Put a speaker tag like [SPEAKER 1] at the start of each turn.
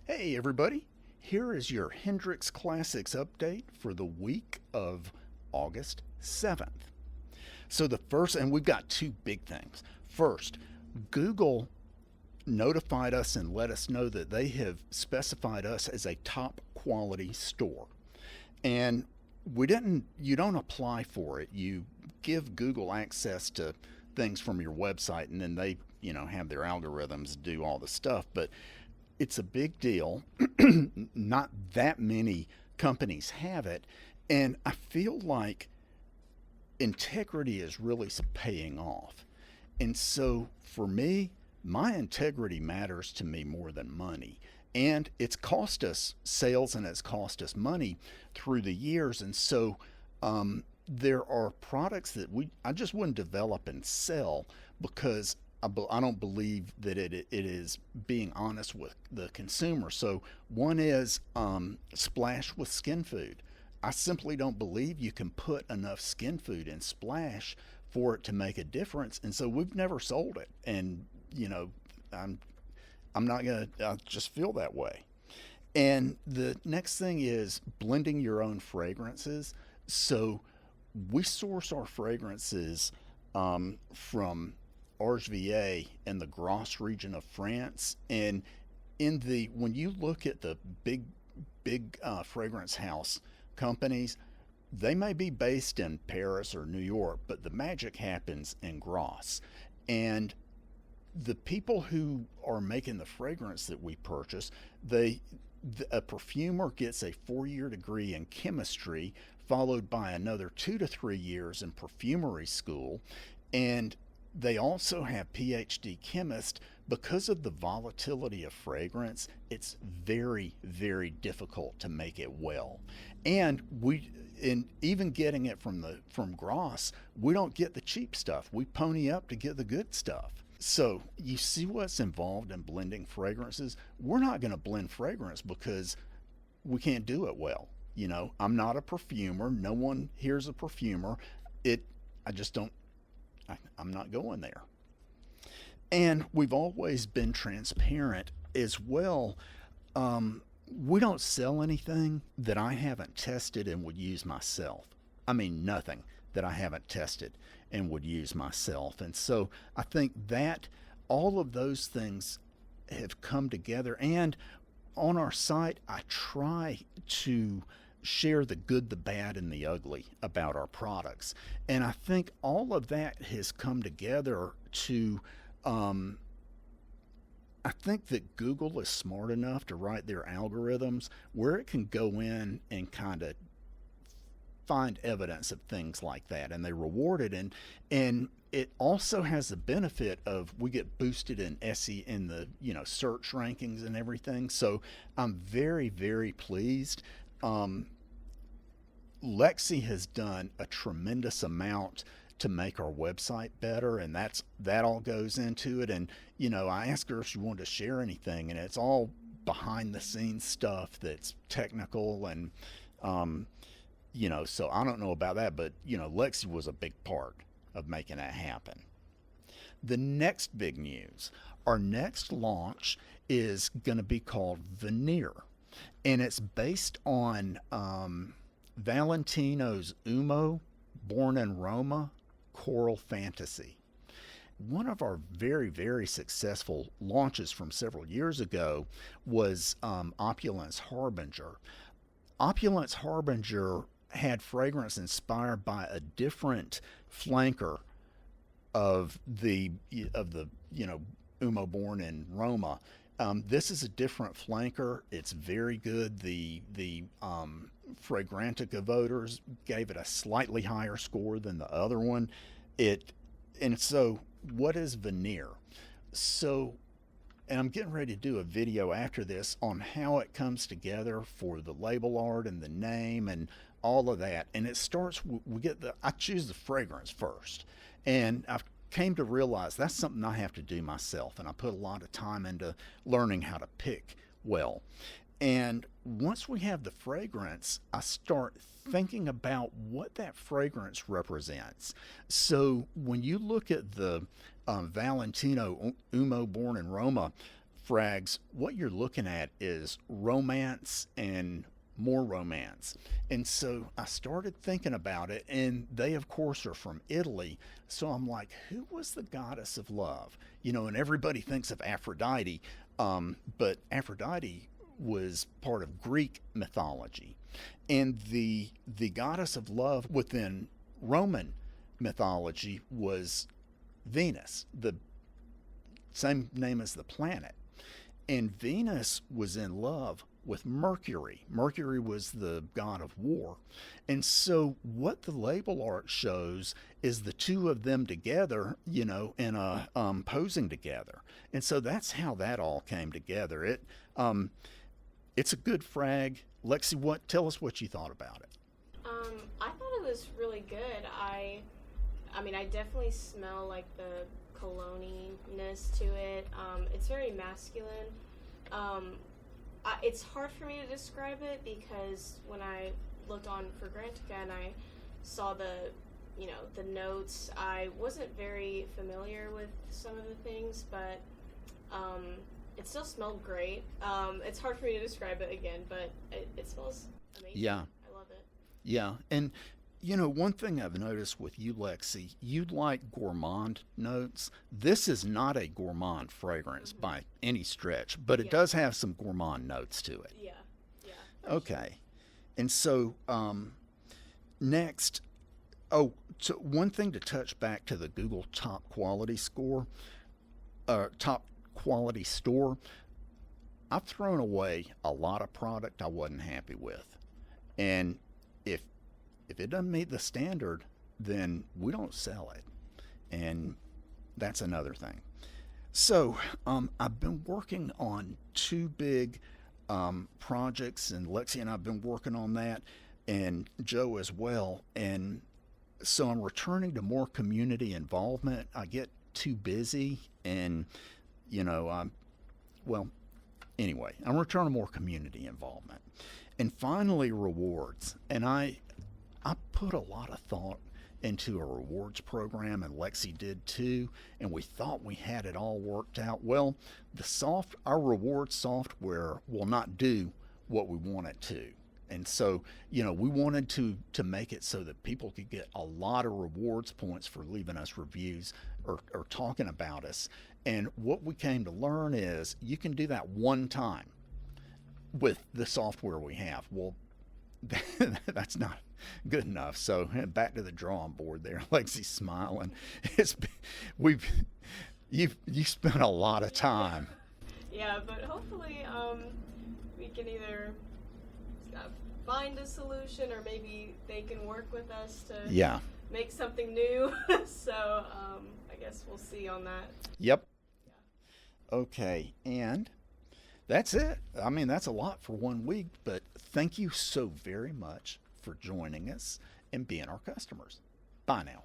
[SPEAKER 1] Hey everybody, here is your Hendrix Classics update for the week of August 7th. So the first, and we've got two big things. First, Google notified us and let us know that they have specified us as a top quality store. And you don't apply for it. You give Google access to things from your website and then they, have their algorithms do all the stuff. But it's a big deal. Not that many companies have it. And I feel like integrity is really paying off. And so for me, my integrity matters to me more than money. And it's cost us sales and it's cost us money through the years. And so there are products that I just wouldn't develop and sell because I don't believe that it is being honest with the consumer. So one is Splash with skin food. I simply don't believe you can put enough skin food in Splash for it to make a difference. And so we've never sold it. And, I'm not going to, I just feel that way. And the next thing is blending your own fragrances. So we source our fragrances from RGVA in the Grasse region of France. And when you look at the big fragrance house companies, they may be based in Paris or New York, but the magic happens in Grasse. And the people who are making the fragrance that we purchase, a perfumer gets a 4-year degree in chemistry, followed by another 2 to 3 years in perfumery school, and they also have PhD chemists. Because of the volatility of fragrance, it's very, very difficult to make it well. And even getting it from Grasse, we don't get the cheap stuff. We pony up to get the good stuff. So you see what's involved in blending fragrances. We're not going to blend fragrance because we can't do it well. I'm not a perfumer. No one here's a perfumer. I just don't. I'm not going there. And we've always been transparent as well. We don't sell anything that I haven't tested and would use myself. I mean, nothing that I haven't tested and would use myself. And so I think that all of those things have come together. And on our site, I try to share the good, the bad, and the ugly about our products. And I think all of that has come together to, I think that Google is smart enough to write their algorithms where it can go in and kind of find evidence of things like that, and they reward it. And it also has the benefit of we get boosted in SE in the search rankings and everything. So I'm very, very pleased. Lexi has done a tremendous amount to make our website better, and that all goes into it. And I asked her if she wanted to share anything, and it's all behind the scenes stuff that's technical. And so I don't know about that, but Lexi was a big part of making that happen. The next big news, our next launch is going to be called Venere, and it's based on Valentino Uomo Born in Roma Coral Fantasy. One of our very, very successful launches from several years ago was Opulence Harbinger. Opulence Harbinger had fragrance inspired by a different flanker of the Uomo Born in Roma. This is a different flanker. It's very good. The Fragrantica voters gave it a slightly higher score than the other one. And so what is Venere? And I'm getting ready to do a video after this on how it comes together for the label art and the name and all of that. And it starts, I choose the fragrance first. And I've came to realize that's something I have to do myself. And I put a lot of time into learning how to pick well. And once we have the fragrance, I start thinking about what that fragrance represents. So when you look at the Valentino Uomo Born in Roma frags, what you're looking at is romance and more romance. And so I started thinking about it, and they, of course, are from Italy. So I'm like, who was the goddess of love? And everybody thinks of Aphrodite, but Aphrodite was part of Greek mythology. And the goddess of love within Roman mythology was Venus, the same name as the planet. And Venus was in love with Mercury. Mercury was the god of war. And so what the label art shows is the two of them together, in a posing together. And so that's how that all came together. It's a good frag. Lexi, tell us what you thought about it.
[SPEAKER 2] I thought it was really good. I mean, I definitely smell like the cologne-ness to it. It's very masculine. It's hard for me to describe it because when I looked on Fragrantica and I saw the notes, I wasn't very familiar with some of the things, but it still smelled great. It's hard for me to describe it again, but it smells amazing.
[SPEAKER 1] Yeah.
[SPEAKER 2] I love it.
[SPEAKER 1] Yeah. And, one thing I've noticed with you, Lexi, you like gourmand notes. This is not a gourmand fragrance by any stretch, but it does have some gourmand notes to it.
[SPEAKER 2] Yeah.
[SPEAKER 1] Okay. Sure. And so, next, so one thing to touch back to the Google top quality store, I've thrown away a lot of product I wasn't happy with. And if it doesn't meet the standard, then we don't sell it. And that's another thing. So I've been working on two big projects, and Lexi and I have been working on that, and Joe as well. And so I'm returning to more community involvement. I get too busy, and I'm returning to more community involvement. And finally, rewards. And I put a lot of thought into a rewards program, and Lexi did too, and we thought we had it all worked out. Well, our rewards software will not do what we want it to. And so, we wanted to make it so that people could get a lot of rewards points for leaving us reviews or talking about us. And what we came to learn is you can do that one time with the software we have. Well, that's not good enough. So back to the drawing board there. Lexi's smiling. You spent a lot of time.
[SPEAKER 2] Yeah, but hopefully we can either find a solution, or maybe they can work with us to make something new. So I guess we'll see on that.
[SPEAKER 1] Yep. Yeah. Okay, and that's it. I mean, that's a lot for 1 week, but thank you so very much for joining us and being our customers. Bye now.